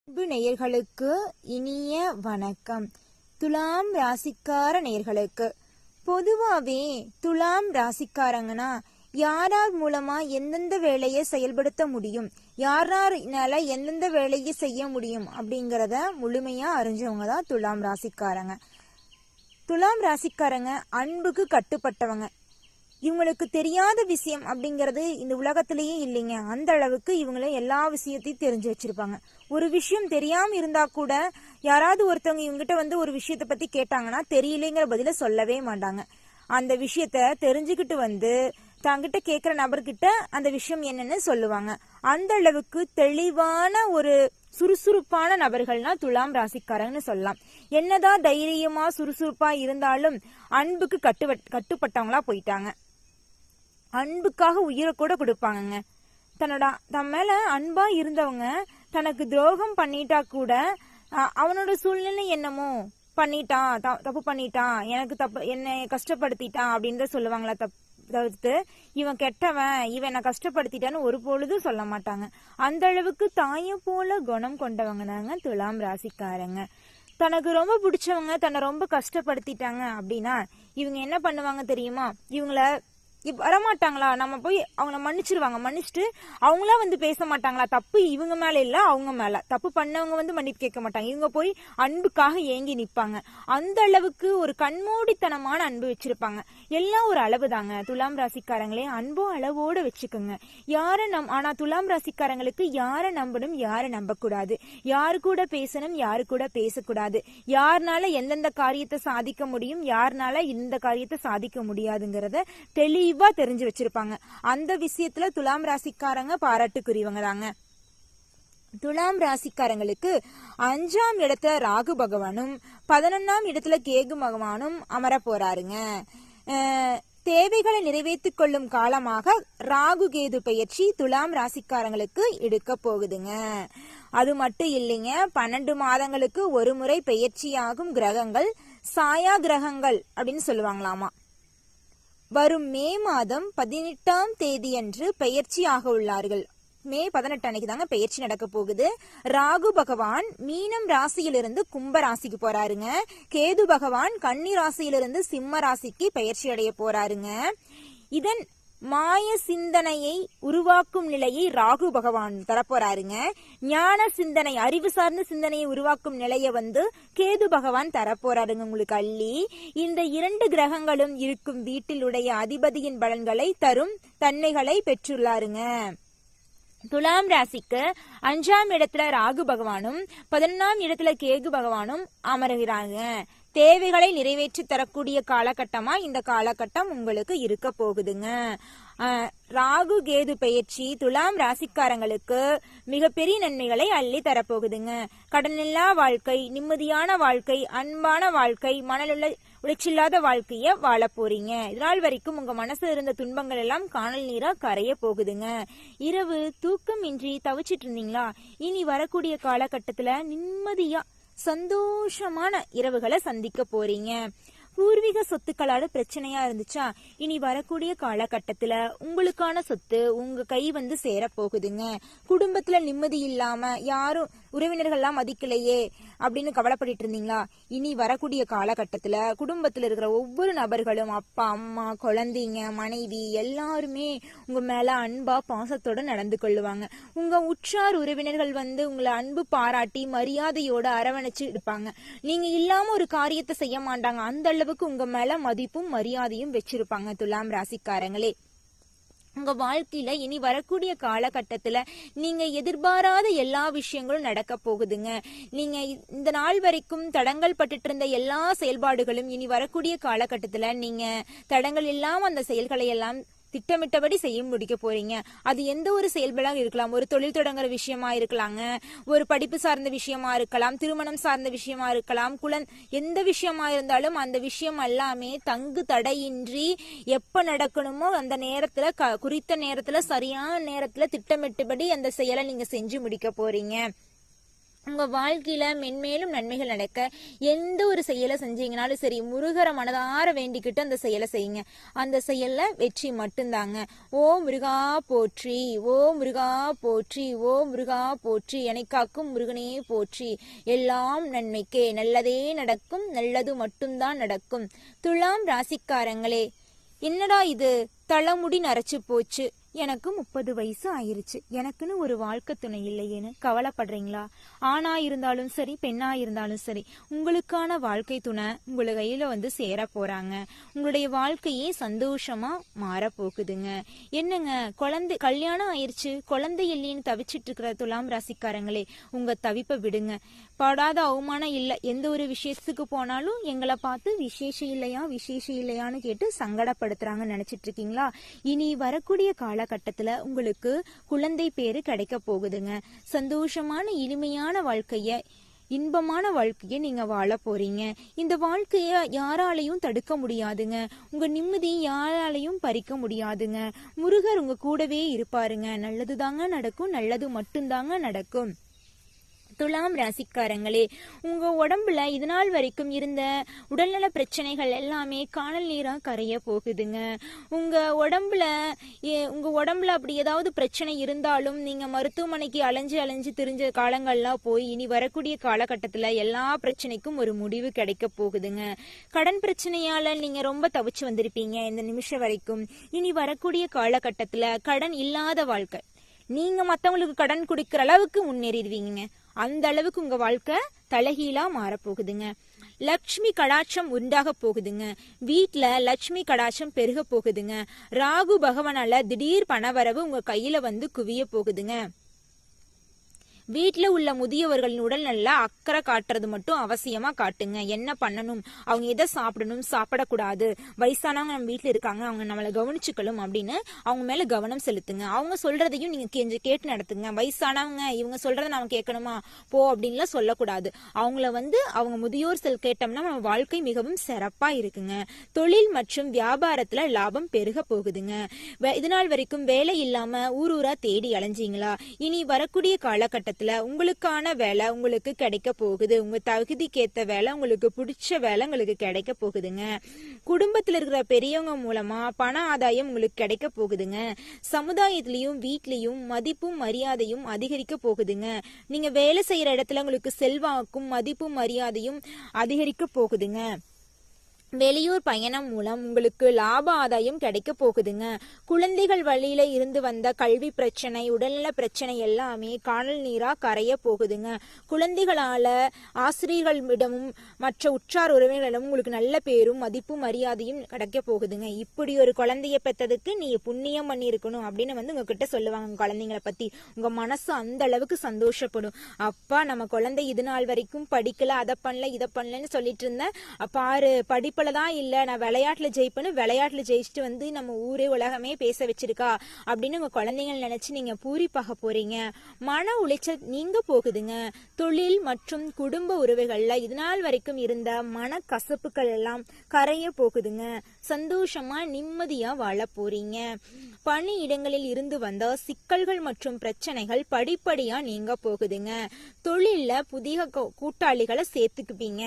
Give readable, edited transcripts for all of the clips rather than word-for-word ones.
அன்பு நேயர்களுக்கு இனிய வணக்கம். துலாம் ராசிக்கார நேயர்களுக்கு பொதுவாவே துலாம் ராசிக்காரங்கன்னா யார் மூலமா எந்தெந்த வேலையை செயல்படுத்த முடியும், யாரால எந்தெந்த வேலையை செய்ய முடியும் அப்படிங்கிறத முழுமையா அறிஞ்சவங்க தான் துலாம் ராசிக்காரங்க. துலாம் ராசிக்காரங்க அன்புக்கு கட்டுப்பட்டவங்க. இவங்களுக்கு தெரியாத விஷயம் அப்படிங்கிறது இந்த உலகத்திலேயே இல்லைங்க. அந்த அளவுக்கு இவங்களும் எல்லா விஷயத்தையும் தெரிஞ்சு வச்சிருப்பாங்க. ஒரு விஷயம் தெரியாம இருந்தா கூட யாராவது ஒருத்தவங்க இவங்ககிட்ட ஒரு விஷயத்த பத்தி கேட்டாங்கன்னா தெரியலைங்கிற பதில சொல்லவே மாட்டாங்க. அந்த விஷயத்த தெரிஞ்சுக்கிட்டு தங்கிட்ட கேட்கிற நபர்கிட்ட அந்த விஷயம் என்னன்னு சொல்லுவாங்க. அந்த அளவுக்கு தெளிவான ஒரு சுறுசுறுப்பான நபர்கள்னா துலாம் ராசிக்காரங்கன்னு சொல்லலாம். என்னதான் தைரியமா சுறுசுறுப்பா இருந்தாலும் அன்புக்கு கட்டுப்பட்டவங்களா போயிட்டாங்க. அன்புக்காக உயிரை கூட கொடுப்பாங்க. தன் மேல அன்பா இருந்தவங்க தனக்கு துரோகம் பண்ணிட்டா கூட அவனோட சூழ்நிலை என்னமோ பண்ணிட்டான், தப்பு பண்ணிட்டான், எனக்கு தப்பு, என்னை கஷ்டப்படுத்திட்டான் அப்படின்னு தான் சொல்லுவாங்களா தவிர்த்து இவன் கெட்டவன், இவன் என்ன கஷ்டப்படுத்திட்டான்னு ஒரு பொழுதும் சொல்ல மாட்டாங்க. அந்த அளவுக்கு தாயை போல குணம் கொண்டவங்க தாங்க துலாம் ராசிக்காரங்க. தனக்கு ரொம்ப பிடிச்சவங்க தன்னை ரொம்ப கஷ்டப்படுத்திட்டாங்க அப்படின்னா இவங்க என்ன பண்ணுவாங்க தெரியுமா? இவங்கள வரமாட்டாங்களா, நம்ம போய் அவங்கள மன்னிச்சிருவாங்க. மன்னிச்சுட்டு அவங்களா பேச மாட்டாங்களா, தப்பு இவங்க மேல இல்ல அவங்க மேல, தப்பு பண்ணவங்க மன்னிப்பு கேட்க மாட்டாங்க. இவங்க போய் அன்புக்காக ஏங்கி நிப்பாங்க. அந்த அளவுக்கு ஒரு கண்மூடித்தனமான அன்பு வச்சிருப்பாங்க. எல்லாம் ஒரு அளவு தாங்க. துலாம் ராசிக்காரங்களே அன்போ அளவோட வச்சுக்கோங்க. ஆனா துலாம் ராசிக்காரங்களுக்கு யாரை நம்பணும், யாரை நம்ப கூடாது, யாரு கூட பேசணும், யாரு கூட பேசக்கூடாது, யாருனால எந்தெந்த காரியத்தை சாதிக்க முடியும், யாருனால இந்த காரியத்தை சாதிக்க முடியாதுங்கிறத தெளிவா தெரிஞ்சு வச்சிருப்பாங்க. அந்த விஷயத்துல துலாம் ராசிக்காரங்க பாராட்டுக்குரியவங்க தாங்க. துலாம் ராசிக்காரங்களுக்கு 5ஆம் இடத்துல ராகு பகவானும் 11ஆம் இடத்துல கேது பகவானும் அமர போறாருங்க. தேவைகளை நிறைவேற்றிக் கொள்ளும் காலமாக ராகு கேது பெயர்ச்சி துலாம் ராசிக்காரங்களுக்கு எடுக்க போகுதுங்க. அது மட்டும் இல்லைங்க, 12 மாதங்களுக்கு ஒரு முறை பெயர்ச்சியாகும் கிரகங்கள் சாயா கிரகங்கள் அப்படின்னு சொல்லுவாங்களாமா. வரும் மே மாதம் 18ஆம் தேதியன்று பெயர்ச்சி ஆக உள்ளார்கள். மே 18 அன்னைக்கு தாங்க பெயர்ச்சி நடக்க போகுது. ராகு பகவான் மீனம் ராசியிலிருந்து கும்ப ராசிக்கு போறாருங்க. கேது பகவான் கன்னி ராசியிலிருந்து சிம்ம ராசிக்கு பெயர்ச்சி அடைய போறாருங்க. இதன் மாய சிந்தனையை உருவாக்கும் நிலையை ராகு பகவான் தரப்போறாருங்க. ஞான சிந்தனை, அறிவு சார்ந்த சிந்தனையை உருவாக்கும் நிலைய கேது பகவான் தரப்போறாருங்க உங்களுக்கு அள்ளி. இந்த 2 கிரகங்களும் இருக்கும் வீட்டிலுடைய அதிபதியின் பலன்களை தரும் தன்மைகளை பெற்றுள்ளாருங்க. துலாம் ராசிக்கு 5ஆம் இடத்துல ராகு பகவானும் 11ஆம் இடத்துல கேது பகவானும் அமர்கிறாங்க. தேவைகளை நிறைவேற்றி தரக்கூடிய காலகட்டமா இந்த காலகட்டம் உங்களுக்கு இருக்க போகுதுங்க. ராகு கேது பெயர்ச்சி துலாம் ராசிக்காரங்களுக்கு மிகப்பெரிய நன்மைகளை அள்ளி தரப்போகுதுங்க. கடனில்லா வாழ்க்கை, நிம்மதியான வாழ்க்கை, அன்பான வாழ்க்கை, உளைச்சில்லாத வாழ்க்கைய வாழ போறீங்க. இதனால் வரைக்கும் உங்க மனசுல இருந்த துன்பங்கள் எல்லாம் காணல் நீரா கரைய போகுதுங்க. இரவு தூக்கம் இன்றி தவிச்சிட்டு இருந்தீங்களா, இனி வரக்கூடிய காலகட்டத்துல நிம்மதியா சந்தோஷமான இரவுகளை சந்திக்க போறீங்க. பூர்வீக சொத்துக்களால பிரச்சனையா இருந்துச்சா, இனி வரக்கூடிய காலகட்டத்துல உங்களுக்கான சொத்து உங்க கை சேர போகுதுங்க. குடும்பத்துல நிம்மதி இல்லாம யாரும் உறவினர்கள்லாம் மதிக்கலையே அப்படின்னு கவலைப்பட்டு இருந்தீங்களா, இனி வரக்கூடிய காலகட்டத்துல குடும்பத்துல இருக்கிற ஒவ்வொரு நபர்களும், அப்பா அம்மா குழந்தைங்க மனைவி எல்லாருமே உங்க மேல அன்பா பாசத்தோட நடந்து கொள்ளுவாங்க. உங்க உற்றார் உறவினர்கள் உங்களை அன்பு பாராட்டி மரியாதையோட அரவணைச்சு இருப்பாங்க. நீங்க இல்லாம ஒரு காரியத்தை செய்ய மாட்டாங்க. அந்த அளவுக்கு உங்க மேல மதிப்பும் மரியாதையும் வச்சிருப்பாங்க துலாம் ராசிக்காரங்களே. உங்க வாழ்க்கையில இனி வரக்கூடிய காலகட்டத்துல நீங்க எதிர்பாராத எல்லா விஷயங்களும் நடக்க போகுதுங்க. நீங்க இந்த நாள் வரைக்கும் தடங்கள் பட்டுட்டு இருந்த எல்லா செயல்பாடுகளும் இனி வரக்கூடிய காலகட்டத்துல நீங்க தடங்கள் இல்லாம அந்த செயல்களை எல்லாம் திட்டமிட்டபடி செய்ய முடிக்க போறீங்க. அது எந்த ஒரு செயல்பாடாக இருக்கலாம், ஒரு தொழில் தொடங்குற விஷயமா இருக்கலாங்க, ஒரு படிப்பு சார்ந்த விஷயமா இருக்கலாம், திருமணம் சார்ந்த விஷயமா இருக்கலாம், எந்த விஷயமா இருந்தாலும் அந்த விஷயம் எல்லாமே தங்கு தடையின்றி எப்ப நடக்கணுமோ அந்த நேரத்துல குறித்த நேரத்துல சரியான நேரத்துல திட்டமிட்டபடி அந்த செயலை நீங்க செஞ்சு முடிக்க போறீங்க. உங்க வாழ்க்கையில மென்மேலும் நன்மைகள் நடக்க எந்த ஒரு செயலை செஞ்சீங்கனாலும் சரி, முருகரை மனதார வேண்டிக்கிட்டு அந்த செயலை செய்யுங்க. அந்த செயல்ல வெற்றி மட்டும்தாங்க. ஓ முருகா போற்றி, ஓ முருகா போற்றி, ஓ முருகா போற்றி, என்னை காக்கும் முருகனே போற்றி, எல்லாம் நன்மைக்கே, நல்லதே நடக்கும், நல்லது மட்டும்தான் நடக்கும். துலாம் ராசிக்காரங்களே, என்னடா இது தலைமுடி நரைச்சு போச்சு, எனக்கு 30 வயசு ஆயிருச்சு, எனக்குன்னு ஒரு வாழ்க்கை துணை இல்லையேன்னு கவலைப்படுறீங்களா? ஆணா இருந்தாலும் சரி, பெண்ணா இருந்தாலும் சரி, உங்களுக்கான வாழ்க்கை துணை உங்களை கையில சேர போறாங்க. உங்களுடைய வாழ்க்கையே சந்தோஷமா மாற போகுதுங்க. என்னங்க, கல்யாணம் ஆயிருச்சு, குழந்தை இல்லைன்னு தவிச்சிட்டு இருக்கிற துலாம் ராசிக்காரங்களே, உங்க தவிப்பை விடுங்க. படாத அவமானம் இல்லை. எந்த ஒரு விசேஷத்துக்கு போனாலும் எங்களை பார்த்து விசேஷம் இல்லையான்னு கேட்டு சங்கடப்படுத்துறாங்கன்னு நினைச்சிட்டு இருக்கீங்களா? இனி வரக்கூடிய காலகட்டத்துல உங்களுக்கு குழந்தை பேரு கிடைக்க போகுதுங்க. சந்தோஷமான இனிமையான வாழ்க்கைய, இன்பமான வாழ்க்கைய நீங்க வாழ போறீங்க. இந்த வாழ்க்கைய யாராலையும் தடுக்க முடியாதுங்க. உங்க நிம்மதி யாராலையும் பறிக்க முடியாதுங்க. முருகர் உங்க கூடவே இருப்பாருங்க. நல்லதுதாங்க நடக்கும், நல்லது மட்டும்தாங்க நடக்கும். துலாம் ராசிக்காரங்களே, உங்க உடம்புல இதுநாள் வரைக்கும் இருந்த உடல்நல பிரச்சனைகள் எல்லாமே காணல் நீரா கரைய போகுதுங்க. உங்க உடம்புல அப்படி ஏதாவது பிரச்சனை இருந்தாலும் நீங்க மருத்துவமனைக்கு அலைஞ்சு திரிஞ்ச காலங்கள்லாம் போய் இனி வரக்கூடிய காலகட்டத்துல எல்லா பிரச்சனைக்கும் ஒரு முடிவு கிடைக்க போகுதுங்க. கடன் பிரச்சனையால நீங்க ரொம்ப தவிச்சு வந்திருப்பீங்க இந்த நிமிஷம் வரைக்கும். இனி வரக்கூடிய காலகட்டத்துல கடன் இல்லாத வாழ்க்கை, நீங்க மத்தவங்களுக்கு கடன் கொடுக்கிற அளவுக்கு முன்னேறிடுவீங்க. அந்த அளவுக்கு உங்க வாழ்க்கை தலைகீழா மாறப்போகுதுங்க. லட்சுமி கடாட்சம் உண்டாக போகுதுங்க. வீட்டுல லட்சுமி கடாட்சம் பெருக போகுதுங்க. ராகு பகவானால திடீர் பணவரவு உங்க கையில குவிய போகுதுங்க. வீட்டுல உள்ள முதியவர்களின் உடல் நல்லா அக்கறை காட்டுறது மட்டும் அவசியமா காட்டுங்க. என்ன பண்ணணும், அவங்க எதை சாப்பிடணும், சாப்பிடக்கூடாது, வயசானவங்க நம்ம வீட்டுல இருக்காங்க, அவங்க நம்மளை கவனிச்சுக்கணும் அப்படின்னு அவங்க மேல கவனம் செலுத்துங்க. அவங்க சொல்றதையும் நீங்க கேட்டு நடத்துங்க. வயசானவங்க இவங்க சொல்றதை நாம கேட்கணுமா போ அப்படின்லாம் சொல்லக்கூடாது. அவங்கள அவங்க முதியோர் கேட்டோம்னா நம்ம வாழ்க்கை மிகவும் சிறப்பா இருக்குங்க. தொழில் மற்றும் வியாபாரத்துல லாபம் பெருக போகுதுங்க. இதனால் வரைக்கும் வேலை இல்லாம ஊரூரா தேடி அலைஞ்சீங்களா? இனி வரக்கூடிய காலகட்டத்தில் உங்களுக்கான வேலை உங்களுக்கு கிடைக்க போகுது. உங்க தகுதிக்கேத்த வேலை, உங்களுக்கு பிடிச்ச வேலை உங்களுக்கு கிடைக்க போகுதுங்க. குடும்பத்துல இருக்கிற பெரியவங்க மூலமா பண ஆதாயம் உங்களுக்கு கிடைக்க போகுதுங்க. சமுதாயத்திலையும் வீட்லயும் மதிப்பும் மரியாதையும் அதிகரிக்க போகுதுங்க. நீங்க வேலை செய்யற இடத்துல உங்களுக்கு செல்வாக்கும் மதிப்பும் மரியாதையும் அதிகரிக்க போகுதுங்க. வெளியூர் பயணம் மூலம் உங்களுக்கு லாப ஆதாயம் கிடைக்க போகுதுங்க. குழந்தைகள் வழியில இருந்து வந்த கல்வி பிரச்சனை, உடல்நல பிரச்சனை எல்லாமே காணல் நீரா கரைய போகுதுங்க. குழந்தைகளால ஆசிரியர்களிடமும் மற்ற உற்றார் உறவினர்களிடமும் உங்களுக்கு நல்ல பேரும் மதிப்பும் மரியாதையும் கிடைக்க போகுதுங்க. இப்படி ஒரு குழந்தைய பெற்றதுக்கு நீ புண்ணியம் பண்ணி இருக்கணும் அப்படின்னு உங்ககிட்ட சொல்லுவாங்க. குழந்தைங்களை பத்தி உங்க மனசு அந்த அளவுக்கு சந்தோஷப்படும். அப்பா நம்ம குழந்தை இது நாள் வரைக்கும் படிக்கல, அதை பண்ணல இதை பண்ணலன்னு சொல்லிட்டு இருந்தேன், பாரு படிப்புலதான் இல்ல, நான் விளையாட்டுல ஜெயிப்பேன்னு விளையாட்டுல ஜெயிச்சுட்டு நம்ம ஊரே உலகமே பேச வச்சிருக்கா அப்படின்னு உங்க குழந்தைகள் நினைச்சு நீங்க பூரிப்பாக போறீங்க. மன உளைச்சல் நீங்க போகுதுங்க. தொழில் மற்றும் குடும்ப உறவுகள்ல இதுநாள் வரைக்கும் இருந்த மன கசப்புகள் எல்லாம் கரைய போகுதுங்க. சந்தோஷமா நிம்மதியா வாழ போறீங்க. பணி இடங்களில் இருந்து வந்த சிக்கல்கள் மற்றும் பிரச்சனைகள் படிப்படியா நீங்க போகுதுங்க. தொழில்ல புதிய கூட்டாளிகளை சேர்த்துக்குவீங்க.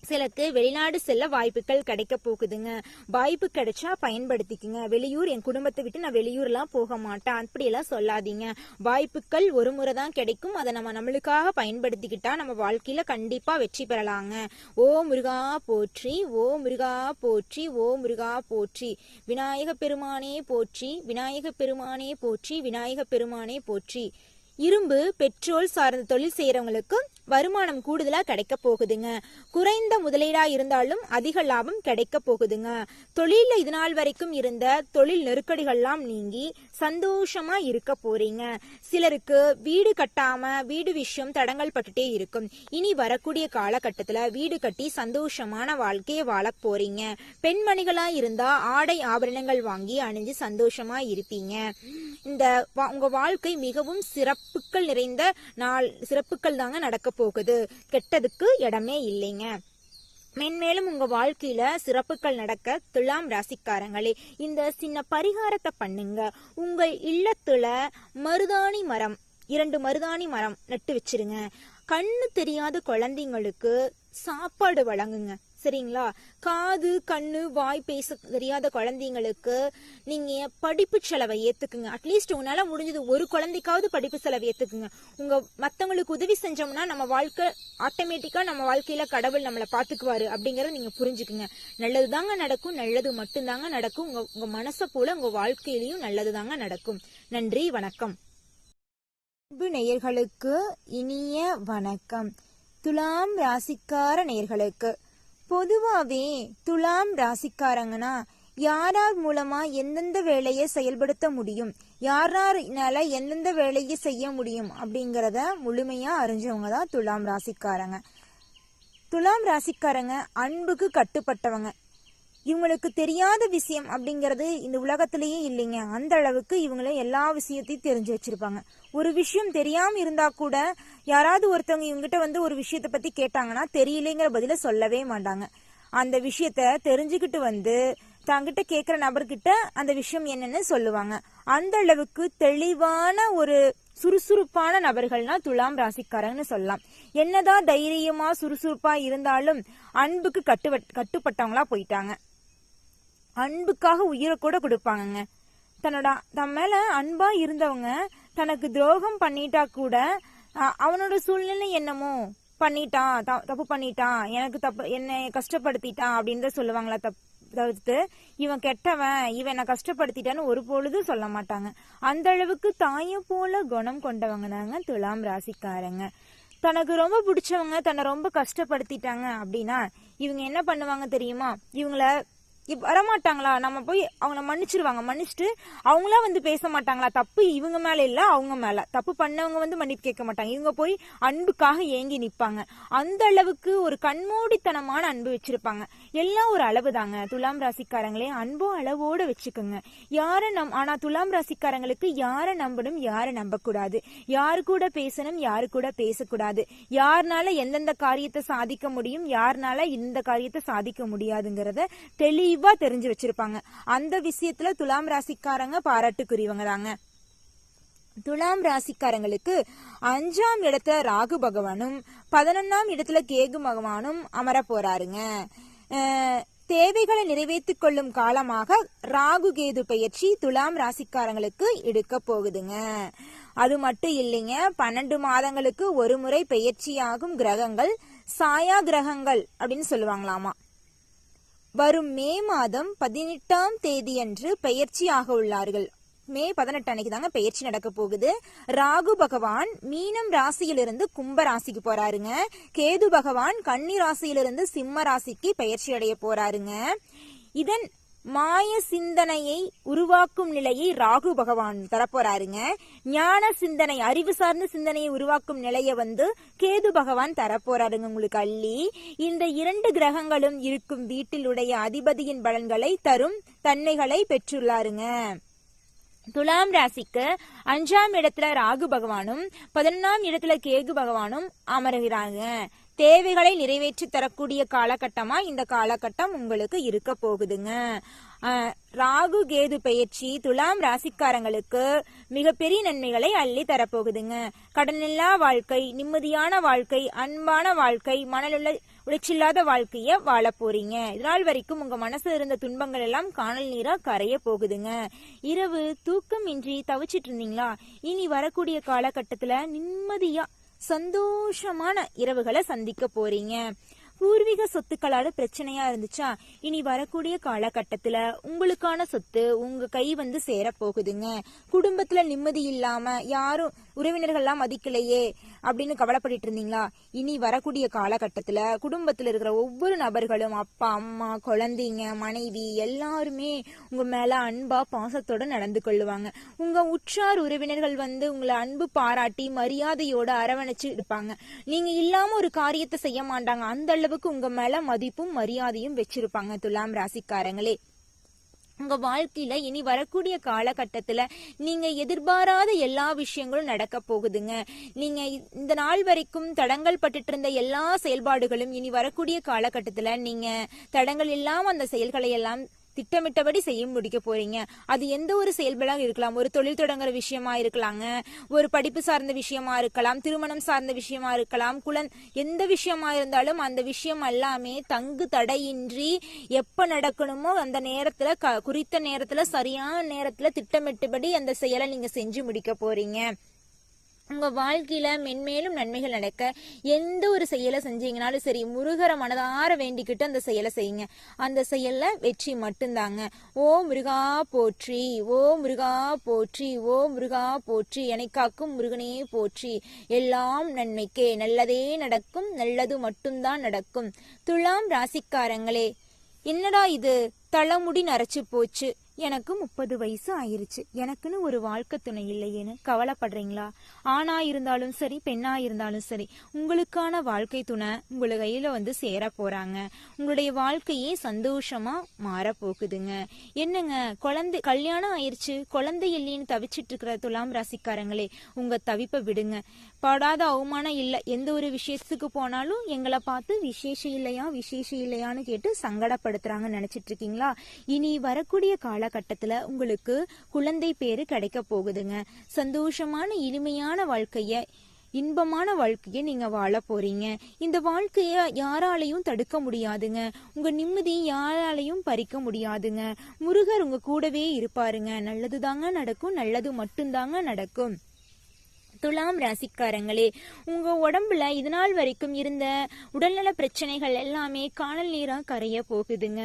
சிலருக்கு வெளிநாடு செல்ல வாய்ப்புகள் கிடைக்க போகுதுங்க. வாய்ப்பு கிடைச்சா பயன்படுத்திக்குங்க. வெளியூர், என் குடும்பத்தை விட்டு நான் வெளியூர்லாம் போக மாட்டேன் அப்படியெல்லாம் சொல்லாதீங்க. வாய்ப்புகள் ஒரு முறை தான் கிடைக்கும். அதை நம்மளுக்காக பயன்படுத்திக்கிட்டா நம்ம வாழ்க்கையில கண்டிப்பா வெற்றி பெறலாங்க. ஓ முருகா போற்றி, ஓ முருகா போற்றி, ஓ முருகா போற்றி. விநாயக பெருமானே போற்றி, விநாயக பெருமானே போற்றி, விநாயக பெருமானே போற்றி. இரும்பு பெட்ரோல் சார்ந்த தொழில் செய்யறவங்களுக்கு வருமானம் கூடுதலா கிடைக்க போகுதுங்க. குறைந்த முதலீடா இருந்தாலும் அதிக லாபம் கிடைக்க போகுதுங்க. தொழில இதுநாள் வரைக்கும் இருந்த தொழில் நெருக்கடிகள்லாம் நீங்கி சந்தோஷமா இருக்க போறீங்க. சிலருக்கு வீடு கட்டாம வீடு விஷயம் தடங்கள் பட்டுட்டே இருக்கும். இனி வரக்கூடிய காலகட்டத்துல வீடு கட்டி சந்தோஷமான வாழ்க்கையை வாழ போறீங்க. பெண்மணிகளா இருந்தா ஆடை ஆபரணங்கள் வாங்கி அணிஞ்சு சந்தோஷமா இருப்பீங்க. உங்க வாழ்க்கை மிகவும் சிறப்புகள் நிறைந்த சிறப்புகள் தாங்க நடக்க போகுது. கெட்டதுக்கு இடமே இல்லைங்க. மென்மேலும் உங்க வாழ்க்கையில சிறப்புகள் நடக்க துலாம் ராசிக்காரங்களே இந்த சின்ன பரிகாரத்தை பண்ணுங்க. உங்கள் இல்லத்துல மருதாணி மரம், 2 மருதாணி மரம் நட்டு வச்சிருங்க. கண்ணு தெரியாத குழந்தைங்களுக்கு சாப்பாடு வழங்குங்க. சரிங்களா? காது கண்ணு வாய் பேச தெரியாத குழந்தைங்களுக்கு நீங்க படிப்பு செலவை ஏத்துக்குங்க. அட்லீஸ்ட் உங்களால முடிஞ்சது ஒரு குழந்தைக்காவது படிப்பு செலவை ஏத்துக்குங்க. மத்தவங்களுக்கு உதவி செஞ்சோம்னா நம்ம வாழ்க்கை ஆட்டோமேட்டிக்கா நம்ம வாழ்க்கையில கடவுள் நம்மளை பாத்துக்குவாரு அப்படிங்கறத நீங்க புரிஞ்சுக்குங்க. நல்லது தாங்க நடக்கும், நல்லது மட்டும்தாங்க நடக்கும். உங்க மனசை போல உங்க வாழ்க்கையிலயும் நல்லது தாங்க நடக்கும். நன்றி, வணக்கம். நேயர்களுக்கு இனிய வணக்கம். துலாம் ராசிக்கார நேயர்களுக்கு பொதுவாவே துலாம் ராசிக்காரங்கன்னா யாரார் மூலமா எந்தெந்த வேலையை செயல்படுத்த முடியும், யாரால எந்தெந்த வேலையை செய்ய முடியும் அப்படிங்கறத முழுமையா அறிஞ்சவங்க தான் துலாம் ராசிக்காரங்க. துலாம் ராசிக்காரங்க அன்புக்கு கட்டுப்பட்டவங்க. இவங்களுக்கு தெரியாத விஷயம் அப்படிங்கறது இந்த உலகத்திலேயே இல்லைங்க. அந்த அளவுக்கு இவங்கள எல்லா விஷயத்தையும் தெரிஞ்சு வச்சிருப்பாங்க. ஒரு விஷயம் தெரியாம இருந்தா கூட யாராவது ஒருத்தவங்க இவங்கிட்ட வந்து ஒரு விஷயத்த பத்தி கேட்டாங்கன்னா தெரியலேங்கிற பதில சொல்லவே மாட்டாங்க. அந்த விஷயத்த தெரிஞ்சுக்கிட்டு வந்து தங்கிட்ட கேட்கிற நபர்கிட்ட அந்த விஷயம் என்னன்னு சொல்லுவாங்க. அந்த அளவுக்கு தெளிவான ஒரு சுறுசுறுப்பான நபர்கள்னா துலாம் ராசிக்காரங்கன்னு சொல்லலாம். என்னதான் தைரியமா சுறுசுறுப்பா இருந்தாலும் அன்புக்கு கட்டுப்பட்டவங்களா போயிட்டாங்க. அன்புக்காக உயிரை கூட கொடுப்பாங்க. தன் மேல அன்பா இருந்தவங்க தனக்கு துரோகம் பண்ணிட்டா கூட அவனோட சூழ்நிலை என்னமோ பண்ணிட்டான், தப்பு பண்ணிட்டான், எனக்கு தப்பு, என்னை கஷ்டப்படுத்திட்டான் அப்படின்னு சொல்லுவாங்களா தவிர்த்து இவன் கெட்டவன், இவன் என்ன கஷ்டப்படுத்திட்டான்னு ஒரு பொழுதும் சொல்ல மாட்டாங்க. அந்த அளவுக்கு தாயை போல குணம் கொண்டவங்க தாங்க துலாம் ராசிக்காரங்க. தனக்கு ரொம்ப பிடிச்சவங்க தன்னை ரொம்ப கஷ்டப்படுத்திட்டாங்க அப்படின்னா இவங்க என்ன பண்ணுவாங்க தெரியுமா? இவங்கள வரமாட்டாங்களா, நம்ம போய் அவங்கள மன்னிச்சிருவாங்க. மன்னிச்சுட்டு அவங்களா வந்து பேச மாட்டாங்களா, தப்பு இவங்க மேல இல்ல அவங்க மேல, தப்பு பண்ணவங்க வந்து மன்னிப்பு கேட்க மாட்டாங்க. இவங்க போய் அன்புக்காக ஏங்கி நிப்பாங்க. அந்த அளவுக்கு ஒரு கண்மூடித்தனமான அன்பு வச்சிருப்பாங்க. எல்லாம் ஒரு அளவு தாங்க. துலாம் ராசிக்காரங்களே அன்போ அளவோட வச்சுக்கோங்க. ஆனா துலாம் ராசிக்காரங்களுக்கு யாரை நம்பணும், யாரை நம்ப கூடாது, யாரு கூட பேசணும், யாரு கூட பேசக்கூடாது, யாருனால எந்தெந்த காரியத்தை சாதிக்க முடியும், யாருனால இந்த காரியத்தை சாதிக்க முடியாதுங்கிறத தெளிவா தெரிஞ்சு வச்சிருப்பாங்க. அந்த விஷயத்துல துலாம் ராசிக்காரங்க பாராட்டுக்குரியவங்க தாங்க. துலாம் ராசிக்காரங்களுக்கு 5ஆம் இடத்துல ராகு பகவானும் 11ஆம் இடத்துல கேது பகவானும் அமர போறாருங்க. தேவைகளை நிறைவேற்றிக் கொள்ளும் காலமாக ராகு கேது பெயர்ச்சி துலாம் ராசிக்காரங்களுக்கு எடுக்க போகுதுங்க. அது மட்டும் இல்லைங்க, 12 மாதங்களுக்கு ஒரு முறை பெயர்ச்சியாகும் கிரகங்கள் சாயா கிரகங்கள் அப்படின்னு சொல்லுவாங்களாமா. வரும் மே மாதம் 18ஆம் தேதியன்று பெயர்ச்சி ஆக உள்ளார்கள். மே 18 அன்னைக்கு தாங்க பெயர்ச்சி நடக்க போகுது. ராகு பகவான் மீனம் ராசியிலிருந்து கும்ப ராசிக்கு போறாருங்க. கேது பகவான் கன்னி ராசியிலிருந்து சிம்ம ராசிக்கு பெயர்ச்சி அடைய போறாருங்க. இதன் மாய சிந்தனையை உருவாக்கும் நிலையை ராகு பகவான் தரப்போறாருங்க. ஞான சிந்தனை, அறிவு சார்ந்த சிந்தனையை உருவாக்கும் நிலையை வந்து கேது பகவான் தரப்போறாருங்க உங்களுக்கு அள்ளி. இந்த 2 கிரகங்களும் இருக்கும் வீட்டிலுடைய அதிபதியின் பலன்களை தரும் தன்மைகளை பெற்றுள்ளாருங்க. துலாம் ராசிக்கு 5ஆம் இடத்துல ராகு பகவானும் 11ஆம் இடத்துல கேது பகவானும் அமர்கிறாங்க. தேவைகளை நிறைவேற்றி தரக்கூடிய காலகட்டமா இந்த காலகட்டம் உங்களுக்கு இருக்க போகுதுங்க. ராகு கேது பெயர்ச்சி துலாம் ராசிக்காரங்களுக்கு மிகப்பெரிய நன்மைகளை அள்ளி தரப்போகுதுங்க. கடனில்லா வாழ்க்கை, நிம்மதியான வாழ்க்கை, அன்பான வாழ்க்கை, உளைச்சில்லாத வாழ்க்கைய வாழ போறீங்க. இதனால் வரைக்கும் உங்க மனசுல இருந்த துன்பங்கள் எல்லாம் காணல் நீரா கரைய போகுதுங்க. இரவு தூக்கமின்றி தவிச்சிட்டு இருந்தீங்களா, இனி வரக்கூடிய காலகட்டத்துல நிம்மதியா சந்தோஷமான இரவுகளை சந்திக்க போறீங்க. பூர்வீக சொத்துக்களால பிரச்சனையா இருந்துச்சா, இனி வரக்கூடிய காலகட்டத்துல உங்களுக்கான சொத்து உங்க கை வந்து சேர போகுதுங்க. குடும்பத்துல நிம்மதி இல்லாம யாரும் உறவினர்கள்லாம் மதிக்கலையே அப்படின்னு கவலைப்பட்டு இருந்தீங்களா, இனி வரக்கூடிய காலகட்டத்துல குடும்பத்துல இருக்கிற ஒவ்வொரு நபர்களும் அப்பா அம்மா குழந்தைங்க மனைவி எல்லாருமே உங்க மேல அன்பா பாசத்தோட நடந்து கொள்ளுவாங்க. உங்க உற்றார் உறவினர்கள் வந்து உங்களை அன்பு பாராட்டி மரியாதையோட அரவணைச்சு இருப்பாங்க. நீங்க இல்லாம ஒரு காரியத்தை செய்ய மாட்டாங்க. அந்த அளவுக்கு உங்க மேல மதிப்பும் மரியாதையும் வச்சிருப்பாங்க துலாம் ராசிக்காரங்களே. உங்க வாழ்க்கையில இனி வரக்கூடிய காலகட்டத்துல நீங்க எதிர்பாராத எல்லா விஷயங்களும் நடக்க போகுதுங்க. நீங்க இந்த நாள் வரைக்கும் தடங்கள் பட்டுட்டு இருந்த எல்லா செயல்பாடுகளும் இனி வரக்கூடிய காலகட்டத்துல நீங்க தடங்கள் இல்லாம அந்த செயல்களை எல்லாம் திட்டமிட்டபடி செய்ய முடிக்க போறீங்க. அது எந்த ஒரு செயல்பாடாக இருக்கலாம். ஒரு தொழில் தொடங்குற விஷயமா இருக்கலாங்க, ஒரு படிப்பு சார்ந்த விஷயமா இருக்கலாம், திருமணம் சார்ந்த விஷயமா இருக்கலாம், எந்த விஷயமா இருந்தாலும் அந்த விஷயம் எல்லாமே தங்கு தடையின்றி எப்ப நடக்கணுமோ அந்த நேரத்துல குறித்த நேரத்துல சரியான நேரத்துல திட்டமிட்டபடி அந்த செயலை நீங்க செஞ்சு முடிக்க போறீங்க. உங்க வாழ்க்கையில மென்மேலும் நன்மைகள் நடக்க எந்த ஒரு செயலை செஞ்சீங்கனாலும் சரி, முருகரை மனதார வேண்டிக்கிட்டு அந்த செயலை செய்யுங்க. அந்த செயல்ல வெற்றி மட்டும்தாங்க. ஓ முருகா போற்றி, ஓ முருகா போற்றி, ஓ முருகா போற்றி, என்னை காக்கும் முருகனே போற்றி, எல்லாம் நன்மைக்கே, நல்லதே நடக்கும், நல்லது மட்டும்தான் நடக்கும். துலாம் ராசிக்காரங்களே, என்னடா இது தலைமுடி நரைச்சு போச்சு, எனக்கு 30 வயசு ஆயிருச்சு, எனக்குன்னு ஒரு வாழ்க்கை துணை இல்லையேன்னு கவலைப்படுறீங்களா? ஆணா இருந்தாலும் சரி, பெண்ணா இருந்தாலும் சரி, உங்களுக்கான வாழ்க்கை துணை உங்களை கையில சேர போறாங்க. உங்களுடைய வாழ்க்கையே சந்தோஷமா மாறப்போகுதுங்க. என்னங்க கல்யாணம் ஆயிருச்சு, குழந்தை இல்லைன்னு தவிச்சிட்டு இருக்கிற துலாம் ராசிக்காரங்களே, உங்க தவிப்பை விடுங்க. படாத அவமானம் இல்லை. எந்த ஒரு விசேஷத்துக்கு போனாலும் எங்களை பார்த்து விசேஷம் இல்லையான்னு கேட்டு சங்கடப்படுத்துறாங்கன்னு நினைச்சிட்டு இருக்கீங்களா? இனி வரக்கூடிய காலகட்டத்துல உங்களுக்கு குழந்தை பேரு கிடைக்க போகுதுங்க. சந்தோஷமான இனிமையான வாழ்க்கைய, இன்பமான வாழ்க்கையை நீங்க வாழ போறீங்க. இந்த வாழ்க்கைய யாராலையும் தடுக்க முடியாதுங்க. உங்க நிம்மதி யாராலையும் பறிக்க முடியாதுங்க. முருகர் உங்க கூடவே இருப்பாருங்க. நல்லதுதாங்க நடக்கும், நல்லது மட்டும்தாங்க நடக்கும். துலாம் ராசிக்காரங்களே, உங்க உடம்புல இதுநாள் வரைக்கும் இருந்த உடல்நல பிரச்சனைகள் எல்லாமே காணல் நீரா கரைய போகுதுங்க.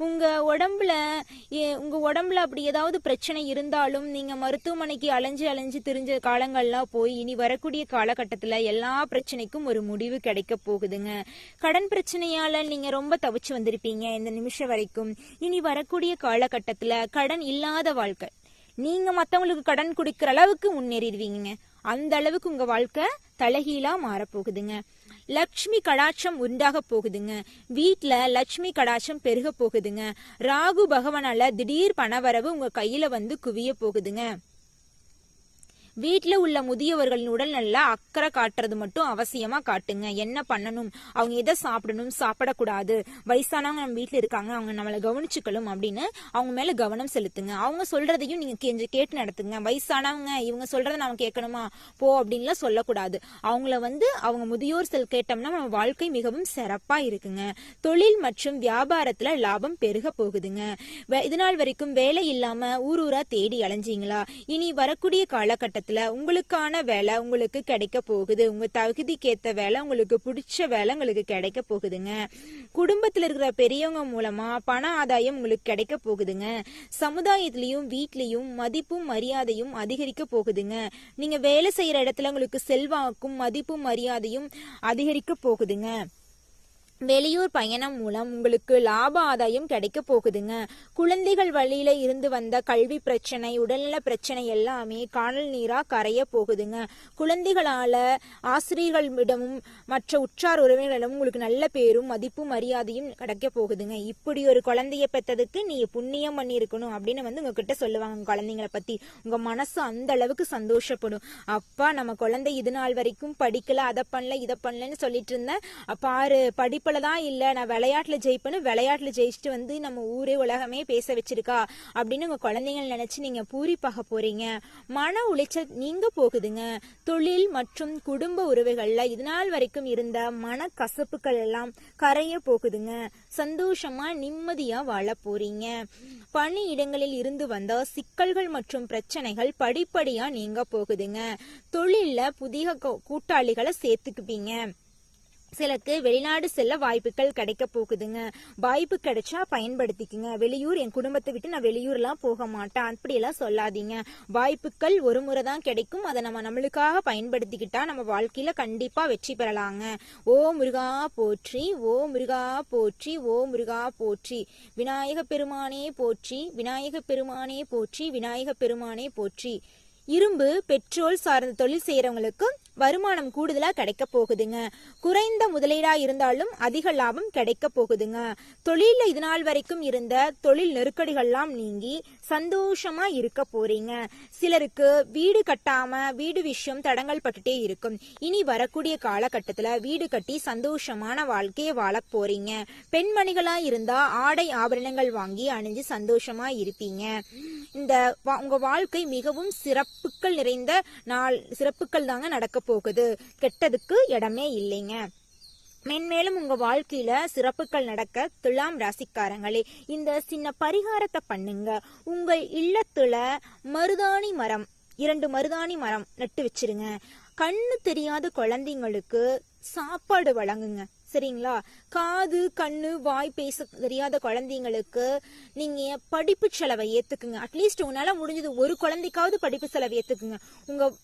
உங்க உடம்புல அப்படி ஏதாவது பிரச்சனை இருந்தாலும் நீங்க மருத்துவமனைக்கு அலைஞ்சு திரிஞ்ச காலங்கள்லாம் போய் இனி வரக்கூடிய காலகட்டத்துல எல்லா பிரச்சனைக்கும் ஒரு முடிவு கிடைக்க போகுதுங்க. கடன் பிரச்சனையால நீங்க ரொம்ப தவிச்சு வந்திருப்பீங்க இந்த நிமிஷம் வரைக்கும். இனி வரக்கூடிய காலகட்டத்துல கடன் இல்லாத வாழ்க்கை, நீங்க மத்தவங்களுக்கு கடன் கொடுக்கிற அளவுக்கு முன்னேறிடுவீங்க. அந்த அளவுக்கு உங்க வாழ்க்கை தலைகீழா மாறப்போகுதுங்க. லட்சுமி கடாட்சம் உண்டாக போகுதுங்க. வீட்டுல லட்சுமி கடாட்சம் பெருக போகுதுங்க. ராகு பகவானால திடீர் பணவரவு உங்க கையில குவிய போகுதுங்க. வீட்டுல உள்ள முதியவர்களின் உடல் நல்லா அக்கறை காட்டுறது மட்டும் அவசியமா காட்டுங்க. என்ன பண்ணணும், அவங்க எதை சாப்பிடணும், சாப்பிடக்கூடாது, வயசானவங்க நம்ம வீட்டுல இருக்காங்க, அவங்க நம்மளை கவனிச்சுக்கணும் அப்படின்னு அவங்க மேல கவனம் செலுத்துங்க. அவங்க சொல்றதையும் நீங்க கேட்டு நடத்துங்க. வயசானவங்க இவங்க சொல்றதை நாம கேட்கணுமா போ அப்படின்லாம் சொல்லக்கூடாது. அவங்கள அவங்க முதியோர் கேட்டோம்னா நம்ம வாழ்க்கை மிகவும் சிறப்பா இருக்குங்க. தொழில் மற்றும் வியாபாரத்துல லாபம் பெருக போகுதுங்க. இதனால் வரைக்கும் வேலை இல்லாம ஊரூரா தேடி அலைஞ்சீங்களா? இனி வரக்கூடிய காலகட்டத்தில் உங்களுக்கான வேலை உங்களுக்கு கிடைக்க போகுது. உங்க தகுதிக்கேத்த வேலை, உங்களுக்கு பிடிச்ச வேலை உங்களுக்கு கிடைக்க போகுதுங்க. குடும்பத்துல இருக்கிற பெரியவங்க மூலமா பண ஆதாயம் உங்களுக்கு கிடைக்க போகுதுங்க. சமுதாயத்திலையும் வீட்லயும் மதிப்பும் மரியாதையும் அதிகரிக்க போகுதுங்க. நீங்க வேலை செய்யற இடத்துல உங்களுக்கு செல்வாக்கும் மதிப்பும் மரியாதையும் அதிகரிக்க போகுதுங்க. வெளியூர் பயணம் மூலம் உங்களுக்கு லாப ஆதாயம் கிடைக்க போகுதுங்க. குழந்தைகள் வழியில இருந்து வந்த கல்வி பிரச்சனை, உடல்நல பிரச்சனை எல்லாமே காணல் நீரா கரைய போகுதுங்க. குழந்தைகளால ஆசிரியர்களிடமும் மற்ற உற்றார் உறவினர்களிடமும் உங்களுக்கு நல்ல பேரும் மதிப்பும் மரியாதையும் கிடைக்க போகுதுங்க. இப்படி ஒரு குழந்தைய பெற்றதுக்கு நீ புண்ணியம் பண்ணி இருக்கணும் அப்படின்னு உங்ககிட்ட சொல்லுவாங்க. உங்க குழந்தைங்களை பத்தி உங்க மனசு அந்த அளவுக்கு சந்தோஷப்படும். அப்பா நம்ம குழந்தை இது நாள் வரைக்கும் படிக்கல, அதை பண்ணல இதை பண்ணலன்னு சொல்லிட்டு இருந்தேன், பாரு படிப்பு தான் இல்ல, நான் விளையாட்டுல ஜெயிப்பேன்னு விளையாட்டுல ஜெயிச்சுட்டு நம்ம ஊரே உலகமே பேச வச்சிருக்கா அப்படின்னு உங்க குழந்தைங்க நினைச்சு நீங்க பூரிப்பாக போறீங்க. மன உளைச்சல் நீங்க போகுதுங்க. தொழில் மற்றும் குடும்ப உறவுகள்ல இதுநாள் வரைக்கும் இருந்த மன கசப்புகள் எல்லாம் கரைய போகுதுங்க. சந்தோஷமா நிம்மதியா வாழ போறீங்க. பணி இடங்களில் இருந்து வந்த சிக்கல்கள் மற்றும் பிரச்சனைகள் படிப்படியா நீங்க போகுதுங்க. தொழில்ல புதிய கூட்டாளிகளை சேர்த்துக்குப்பீங்க. சிலருக்கு வெளிநாடு செல்ல வாய்ப்புகள் கிடைக்க போகுதுங்க. வாய்ப்பு கிடைச்சா பயன்படுத்திக்குங்க. வெளியூர், என் குடும்பத்தை விட்டு நான் வெளியூர்லாம் போக மாட்டேன் அப்படியெல்லாம் சொல்லாதீங்க. வாய்ப்புகள் ஒரு முறை தான் கிடைக்கும். அதை நம்மளுக்காக பயன்படுத்திக்கிட்டா நம்ம வாழ்க்கையில கண்டிப்பா வெற்றி பெறலாங்க. ஓ முருகா போற்றி, ஓ முருகா போற்றி, ஓ முருகா போற்றி, விநாயக பெருமானே போற்றி, விநாயக பெருமானே போற்றி, விநாயக பெருமானே போற்றி. இரும்பு, பெட்ரோல் சார்ந்த தொழில் செய்யறவங்களுக்கு வருமானம் கூடுதலா கிடைக்க போகுதுங்க. குறைந்த முதலீடா இருந்தாலும் அதிக லாபம் கிடைக்க போகுதுங்க. தொழில இது நாள் வரைக்கும் இருந்த தொழில் நெருக்கடிகள்லாம் நீங்கி சந்தோஷமா இருக்க போறீங்க. சிலருக்கு வீடு கட்டாம வீடு விஷயம் தடங்கள் பட்டுட்டே இருக்கும். இனி வரக்கூடிய காலகட்டத்துல வீடு கட்டி சந்தோஷமான வாழ்க்கையை வாழ போறீங்க. பெண்மணிகளா இருந்தா ஆடை ஆபரணங்கள் வாங்கி அணிஞ்சு சந்தோஷமா இருப்பீங்க. இந்த உங்க வாழ்க்கை மிகவும் சிறப்புகள் நிறைந்த சிறப்புகள் தாங்க நடக்க போகுது. கெட்டதுக்கு இடமே இல்லைங்க. மென்மேலும் உங்க வாழ்க்கையில சிறப்புகள் நடக்க துலாம் ராசிக்காரங்களே இந்த சின்ன பரிகாரத்தை பண்ணுங்க. உங்கள் இல்லத்துல மருதாணி மரம் 2 மருதாணி மரம் நட்டு வச்சிருங்க. கண்ணு தெரியாத குழந்தைங்களுக்கு சாப்பாடு வழங்குங்க. சரிங்களா? காது, கண்ணு, வாய் பேச தெரியாத குழந்தைங்களுக்கு நீங்க படிப்பு செலவை ஏத்துக்குங்க. அட்லீஸ்ட் உங்களால முடிஞ்சது ஒரு குழந்தைக்காவது படிப்பு செலவை ஏத்துக்குங்க.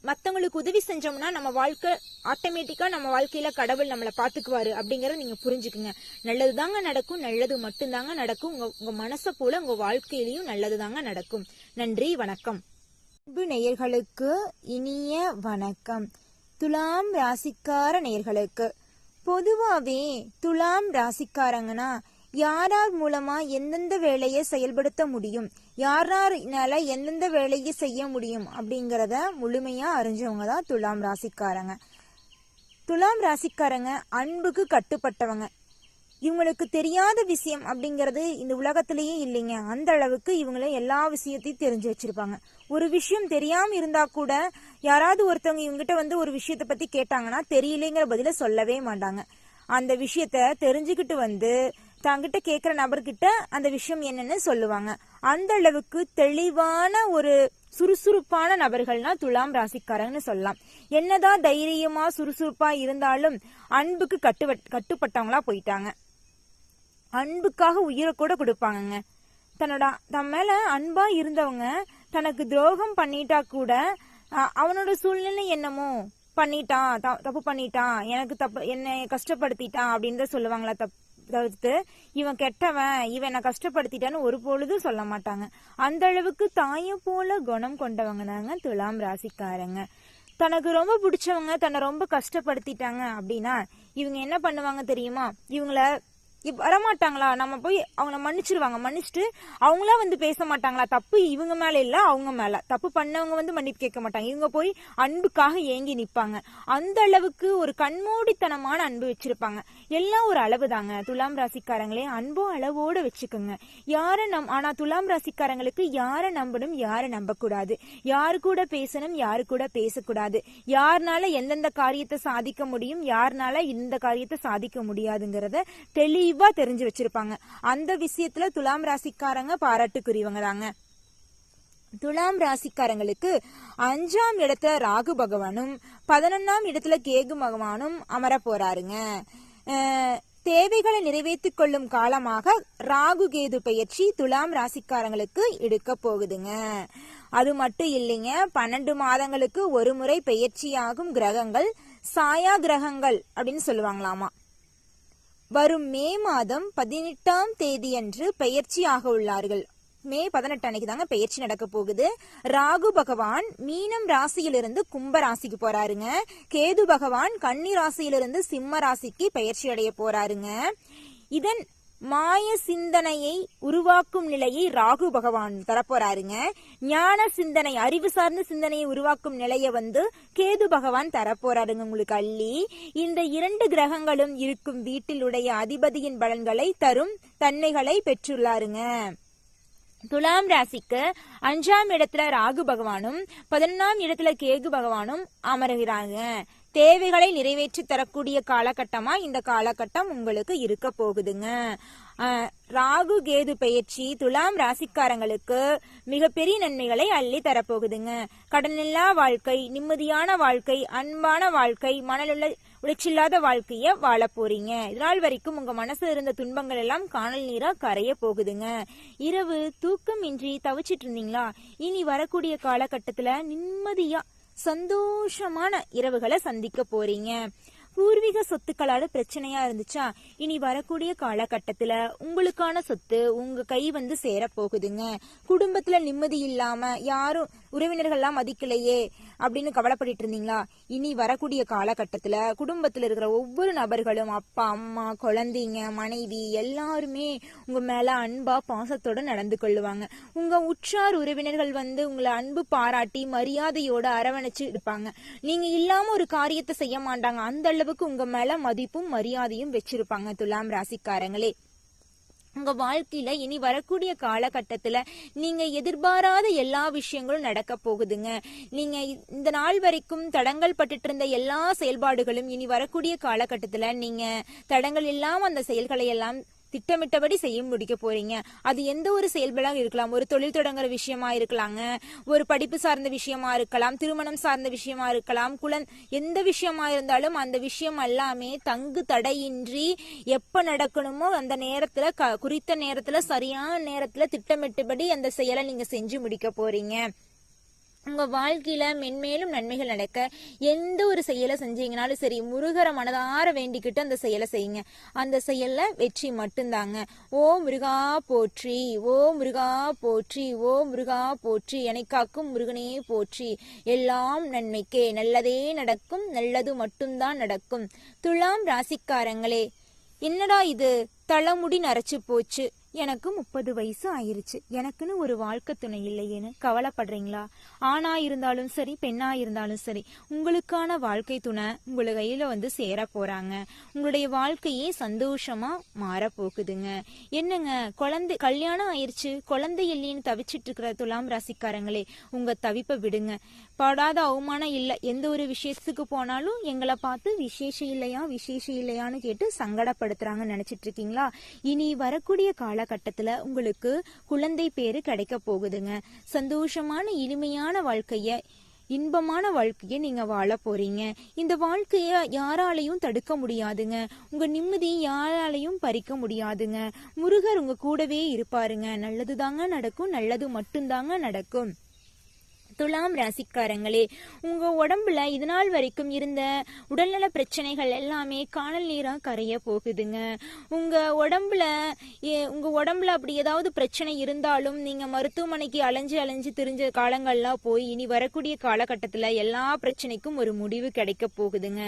மத்தவங்களுக்கு உதவி செஞ்சோம்னா நம்ம வாழ்க்கை ஆட்டோமேட்டிக்கா நம்ம வாழ்க்கையில கடவுள் நம்மளை பாத்துக்குவாரு அப்படிங்கறத நீங்க புரிஞ்சுக்குங்க. நல்லதுதாங்க நடக்கும். நல்லது மட்டும்தாங்க நடக்கும். உங்க மனசை போல உங்க வாழ்க்கையிலயும் நல்லதுதாங்க நடக்கும். நன்றி, வணக்கம். அன்பு நேயர்களுக்கு இனிய வணக்கம். துலாம் ராசிக்கார நேயர்களுக்கு பொதுவாவே துலாம் ராசிக்காரங்கன்னா யார் மூலமா எந்தெந்த வேலையை செயல்படுத்த முடியும், யாரால எந்தெந்த வேலையை செய்ய முடியும் அப்படிங்கிறத முழுமையா அறிஞ்சவங்க தான் துலாம் ராசிக்காரங்க. துலாம் ராசிக்காரங்க அன்புக்கு கட்டுப்பட்டவங்க. இவங்களுக்கு தெரியாத விஷயம் அப்படிங்கிறது இந்த உலகத்திலேயே இல்லைங்க. அந்த அளவுக்கு இவங்களும் எல்லா விஷயத்தையும் தெரிஞ்சு வச்சிருப்பாங்க. ஒரு விஷயம் தெரியாம இருந்தா கூட யாராவது ஒருத்தவங்க இவங்ககிட்ட ஒரு விஷயத்த பத்தி கேட்டாங்கன்னா தெரியலைங்கிற பதில சொல்லவே மாட்டாங்க. அந்த விஷயத்த தெரிஞ்சுக்கிட்டு தங்கிட்ட கேட்கிற நபர்கிட்ட அந்த விஷயம் என்னன்னு சொல்லுவாங்க. அந்த அளவுக்கு தெளிவான ஒரு சுறுசுறுப்பான நபர்கள்னா துலாம் ராசிக்காரங்கன்னு சொல்லலாம். என்னதான் தைரியமா சுறுசுறுப்பா இருந்தாலும் அன்புக்கு கட்டுப்பட்டவங்களா போயிட்டாங்க. அன்புக்காக உயிரை கூட கொடுப்பாங்க. தன் மேல அன்பா இருந்தவங்க தனக்கு துரோகம் பண்ணிட்டா கூட அவனோட சூழ்நிலை என்னமோ பண்ணிட்டான், தப்பு பண்ணிட்டான், எனக்கு தப்பு, என்னை கஷ்டப்படுத்திட்டான் அப்படின்னு தான் சொல்லுவாங்களா தவிர்த்து இவன் கெட்டவன், இவன் என்ன கஷ்டப்படுத்திட்டான்னு ஒரு பொழுதும் சொல்ல மாட்டாங்க. அந்த அளவுக்கு தாயை போல குணம் கொண்டவங்க தாங்க துலாம் ராசிக்காரங்க. தனக்கு ரொம்ப பிடிச்சவங்க தன்னை ரொம்ப கஷ்டப்படுத்திட்டாங்க அப்படின்னா இவங்க என்ன பண்ணுவாங்க தெரியுமா? இவங்கள வரமாட்டாங்களா, நம்ம போய் அவங்கள மன்னிச்சிருவாங்க. மன்னிச்சுட்டு அவங்களா பேச மாட்டாங்களா? தப்பு இவங்க மேல இல்ல, அவங்க மேல. தப்பு பண்ணவங்க மன்னிப்பு கேட்க மாட்டாங்க. இவங்க போய் அன்புக்காக ஏங்கி நிப்பாங்க. அந்த அளவுக்கு ஒரு கண்மூடித்தனமான அன்பு வச்சிருப்பாங்க. எல்லாம் ஒரு அளவு தாங்க. துலாம் ராசிக்காரங்களே அன்போ அளவோட வச்சுக்கோங்க. ஆனா துலாம் ராசிக்காரங்களுக்கு யாரை நம்பணும், யாரை நம்ப கூடாது, யாரு கூட பேசணும், யாரு கூட பேசக்கூடாது, யாருனால எந்தெந்த காரியத்தை சாதிக்க முடியும், யாருனால இந்த காரியத்தை சாதிக்க முடியாதுங்கிறத தெளிவா தெரிஞ்சு வச்சிருப்பாங்க. அந்த விஷயத்துல துலாம் ராசிக்காரங்க பாராட்டுக்குரியவங்க தாங்க. துலாம் ராசிக்காரங்களுக்கு 5ஆம் இடத்துல ராகு பகவானும் 11ஆம் இடத்துல கேது பகவானும் அமர போறாருங்க. தேவைகளை நிறைவேற்றிக் கொள்ளும் காலமாக ராகு கேது பெயர்ச்சி துலாம் ராசிக்காரங்களுக்கு எடுக்க போகுதுங்க. அது மட்டும் இல்லைங்க, 12 மாதங்களுக்கு ஒரு முறை பெயர்ச்சியாகும் கிரகங்கள் சாயா கிரகங்கள் அப்படின்னு சொல்லுவாங்களாமா. வரும் மே மாதம் 18ஆம் தேதியன்று பெயர்ச்சி ஆக உள்ளார்கள். மே 18 அன்னைக்கு தாங்க பெயர்ச்சி நடக்க போகுது. ராகு பகவான் மீனம் ராசியிலிருந்து கும்ப ராசிக்கு போறாருங்க. கேது பகவான் கன்னி ராசியிலிருந்து சிம்ம ராசிக்கு பெயர்ச்சி அடைய போறாருங்க. இதன் மாய சிந்தனையை உருவாக்கும் நிலையை ராகு பகவான் தரப்போறாருங்க. ஞான சிந்தனை, அறிவு சார்ந்த சிந்தனையை உருவாக்கும் நிலைய கேது பகவான் தரப்போறாருங்க உங்களுக்கு அள்ளி. இந்த 2 கிரகங்களும் இருக்கும் வீட்டிலுடைய அதிபதியின் பலன்களை தரும் தன்மைகளை பெற்றுள்ளாருங்க. துலாம் ராசிக்கு 5ஆம் இடத்துல ராகு பகவானும் 11ஆம் இடத்துல கேது பகவானும் அமர்கிறாங்க. தேவைகளை நிறைவேற்றி தரக்கூடிய காலகட்டமா இந்த காலகட்டம் உங்களுக்கு இருக்க போகுதுங்க. ராகு கேது பெயர்ச்சி துலாம் ராசிக்காரங்களுக்கு மிகப்பெரிய நன்மைகளை அள்ளி தரப்போகுதுங்க. கடனில்லா வாழ்க்கை, நிம்மதியான வாழ்க்கை, அன்பான வாழ்க்கை, உளைச்சில்லாத வாழ்க்கைய வாழ போறீங்க. இதனால் வரைக்கும் உங்க மனசுல இருந்த துன்பங்கள் எல்லாம் காணல் நீரா கரைய போகுதுங்க. இரவு தூக்கம் இன்றி தவிச்சிட்டு இருந்தீங்களா? இனி வரக்கூடிய காலகட்டத்துல நிம்மதியா சந்தோஷமான இரவுகளை சந்திக்க போறீங்க. பூர்வீக சொத்துக்களால பிரச்சனையா இருந்துச்சா, இனி வரக்கூடிய காலகட்டத்துல உங்களுக்கான சொத்து உங்க கை வந்து சேர போகுதுங்க. குடும்பத்துல நிம்மதி இல்லாம யாரும் உறவினர்கள்லாம் மதிக்கலையே அப்படின்னு கவலைப்பட்டு இருந்தீங்களா, இனி வரக்கூடிய காலகட்டத்துல குடும்பத்துல இருக்கிற ஒவ்வொரு நபர்களும் அப்பா அம்மா குழந்தைங்க மனைவி எல்லாருமே உங்க மேல அன்பா பாசத்தோட நடந்து கொள்ளுவாங்க. உங்க உற்றார் உறவினர்கள் வந்து உங்களை அன்பு பாராட்டி மரியாதையோட அரவணைச்சு இருப்பாங்க. நீங்க இல்லாம ஒரு காரியத்தை செய்ய மாட்டாங்க. அந்த அளவுக்கு உங்க மேல மதிப்பும் மரியாதையும் வச்சிருப்பாங்க துலாம் ராசிக்காரங்களே. உங்க வாழ்க்கையில இனி வரக்கூடிய காலகட்டத்துல நீங்க எதிர்பாராத எல்லா விஷயங்களும் நடக்க போகுதுங்க. நீங்க இந்த நாள் வரைக்கும் தடங்கள் பட்டுட்டு இருந்த எல்லா செயல்பாடுகளும் இனி வரக்கூடிய காலகட்டத்துல நீங்க தடங்கள் இல்லாம அந்த செயல்களை எல்லாம் திட்டமிட்டபடி செய்ய முடிக்க போறீங்க. அது எந்த ஒரு செயல்பாடாக இருக்கலாம். ஒரு தொழில் தொடங்குற விஷயமா இருக்கலாங்க, ஒரு படிப்பு சார்ந்த விஷயமா இருக்கலாம், திருமணம் சார்ந்த விஷயமா இருக்கலாம், எந்த விஷயமா இருந்தாலும் அந்த விஷயம் எல்லாமே தங்கு தடையின்றி எப்ப நடக்கணுமோ அந்த நேரத்துல குறித்த நேரத்துல சரியான நேரத்துல திட்டமிட்டபடி அந்த செயலை நீங்க செஞ்சு முடிக்க போறீங்க. உங்க வாழ்க்கையில மென்மேலும் நன்மைகள் நடக்க எந்த ஒரு செயலை செஞ்சீங்கனாலும் சரி, முருகரை மனதார வேண்டிக்கிட்டு அந்த செயலை செய்யுங்க. அந்த செயல்ல வெற்றி மட்டும்தாங்க. ஓ முருகா போற்றி, ஓ முருகா போற்றி, ஓ முருகா போற்றி, என்னை காக்கும் முருகனே போற்றி, எல்லாம் நன்மைக்கே, நல்லதே நடக்கும், நல்லது மட்டும்தான் நடக்கும். துலாம் ராசிக்காரங்களே, என்னடா இது தலைமுடி நரைச்சு போச்சு, எனக்கு 30 வயசு ஆயிருச்சு, எனக்குன்னு ஒரு வாழ்க்கை துணை இல்லையேன்னு கவலைப்படுறீங்களா? ஆணா இருந்தாலும் சரி பெண்ணா இருந்தாலும் சரி, உங்களுக்கான வாழ்க்கை துணை உங்களை கையில வந்து சேர போறாங்க. உங்களுடைய வாழ்க்கையே சந்தோஷமா மாற போகுதுங்க. என்னங்க குழந்தை கல்யாணம் ஆயிருச்சு குழந்தை இல்லைன்னு தவிச்சிட்டு இருக்கிற துலாம் ராசிக்காரங்களே, உங்க தவிப்பை விடுங்க. படாத அவமானம் இல்லை. எந்த ஒரு விசேஷத்துக்கு போனாலும் எங்களை பார்த்து விசேஷம் இல்லையான்னு கேட்டு சங்கடப்படுத்துறாங்கன்னு நினைச்சிட்டு இருக்கீங்களா? இனி வரக்கூடிய காலகட்டத்துல உங்களுக்கு குழந்தை பேரு கிடைக்க போகுதுங்க. சந்தோஷமான இனிமையான வாழ்க்கைய இன்பமான வாழ்க்கைய நீங்க வாழ போறீங்க. இந்த வாழ்க்கைய யாராலையும் தடுக்க முடியாதுங்க. உங்க நிம்மதி யாராலையும் பறிக்க முடியாதுங்க. முருகர் உங்க கூடவே இருப்பாருங்க. நல்லதுதாங்க நடக்கும், நல்லது மட்டும்தாங்க நடக்கும். துலாம் ராசிக்காரங்களே, உங்க உடம்புல இதனால் வரைக்கும் இருந்த உடல்நல பிரச்சனைகள் எல்லாமே காணல் நீரா கரைய போகுதுங்க. உங்க உடம்புல அப்படி ஏதாவது பிரச்சனை இருந்தாலும் நீங்க மருத்துவமனைக்கு அலைஞ்சு திரிஞ்ச காலங்கள்லாம் போய் இனி வரக்கூடிய காலகட்டத்துல எல்லா பிரச்சனைக்கும் ஒரு முடிவு கிடைக்க போகுதுங்க.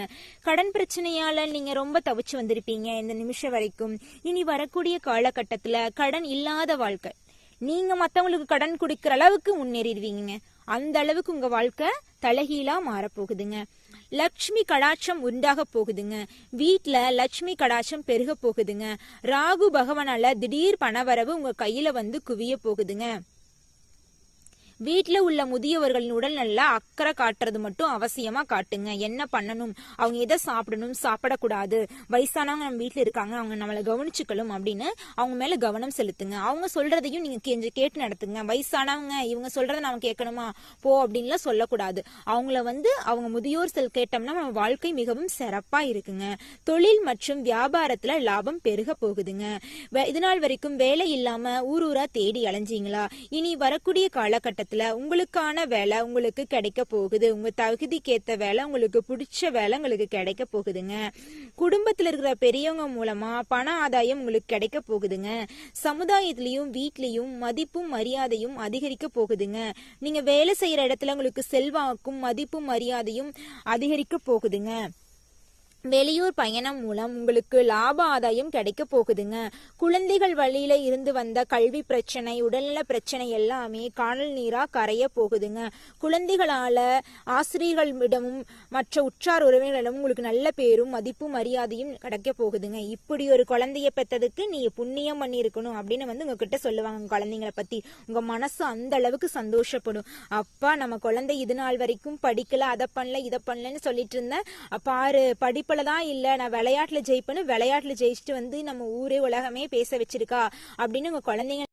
கடன் பிரச்சனையால நீங்க ரொம்ப தவிச்சு வந்திருப்பீங்க இந்த நிமிஷம் வரைக்கும். இனி வரக்கூடிய காலகட்டத்துல கடன் இல்லாத வாழ்க்கை, நீங்க மத்தவங்களுக்கு கடன் கொடுக்கிற அளவுக்கு முன்னேறிடுவீங்க. அந்த அளவுக்கு உங்க வாழ்க்கை தலைகீழா மாறப்போகுதுங்க. லட்சுமி கடாட்சம் உண்டாக போகுதுங்க. வீட்டுல லட்சுமி கடாட்சம் பெருக போகுதுங்க. ராகு பகவானால திடீர் பணவரவு உங்க கையில வந்து குவிய போகுதுங்க. வீட்டுல உள்ள முதியவர்களின் உடல் நல்லா அக்கறை காட்டுறது மட்டும் அவசியமா காட்டுங்க. என்ன பண்ணணும், அவங்க எதை சாப்பிடணும் சாப்பிடக்கூடாது, வயசானவங்க நம்ம வீட்டுல இருக்காங்க அவங்க நம்மளை கவனிச்சுக்கணும் அப்படின்னு அவங்க மேல கவனம் செலுத்துங்க. அவங்க சொல்றதையும் நீங்க கேட்டு நடத்துங்க. வயசானவங்க இவங்க சொல்றதை நாம கேட்கணுமா போ அப்படின்லாம் சொல்லக்கூடாது. அவங்கள வந்து அவங்க முதியோர் கேட்டோம்னா நம்ம வாழ்க்கை மிகவும் சிறப்பா இருக்குங்க. தொழில் மற்றும் வியாபாரத்துல லாபம் பெருக போகுதுங்க. இதனால் வரைக்கும் வேலை இல்லாம ஊரூரா தேடி அலைஞ்சீங்களா, இனி வரக்கூடிய காலகட்டத்தில் உங்களுக்கான வேலை உங்களுக்கு கிடைக்க போகுது. உங்க தகுதிக்கேத்த வேலை, உங்களுக்கு பிடிச்ச வேலை உங்களுக்கு கிடைக்க போகுதுங்க. குடும்பத்துல இருக்கிற பெரியவங்க மூலமா பண ஆதாயம் உங்களுக்கு கிடைக்க போகுதுங்க. சமுதாயத்திலையும் வீட்லயும் மதிப்பும் மரியாதையும் அதிகரிக்க போகுதுங்க. நீங்க வேலை செய்யற இடத்துல உங்களுக்கு செல்வாக்கும் மதிப்பும் மரியாதையும் அதிகரிக்க போகுதுங்க. வெளியூர் பயணம் மூலம் உங்களுக்கு லாப ஆதாயம் கிடைக்க போகுதுங்க. குழந்தைகள் வழியில இருந்து வந்த கல்வி பிரச்சனை உடல்நல பிரச்சனை எல்லாமே காணல் நீரா கரைய போகுதுங்க. குழந்தைகளால ஆசிரியர்களிடமும் மற்ற உற்றார் உறவினர்களிடமும் உங்களுக்கு நல்ல பேரும் மதிப்பும் மரியாதையும் கிடைக்க போகுதுங்க. இப்படி ஒரு குழந்தைய பெற்றதுக்கு நீ புண்ணியம் பண்ணி இருக்கணும் அப்படின்னு வந்து உங்ககிட்ட சொல்லுவாங்க. குழந்தைங்களை பத்தி உங்க மனசு அந்த அளவுக்கு சந்தோஷப்படும். அப்பா நம்ம குழந்தை இது நாள் வரைக்கும் படிக்கல, அதை பண்ணல இதை பண்ணலன்னு சொல்லிட்டு இருந்தேன், பாரு படிப்புலதான் இல்ல நான் விளையாட்டுல ஜெயிப்பேன்னு விளையாட்டுல ஜெயிச்சுட்டு வந்து நம்ம ஊரே உலகமே பேச வச்சிருக்கா அப்படின்னு உங்க குழந்தைங்க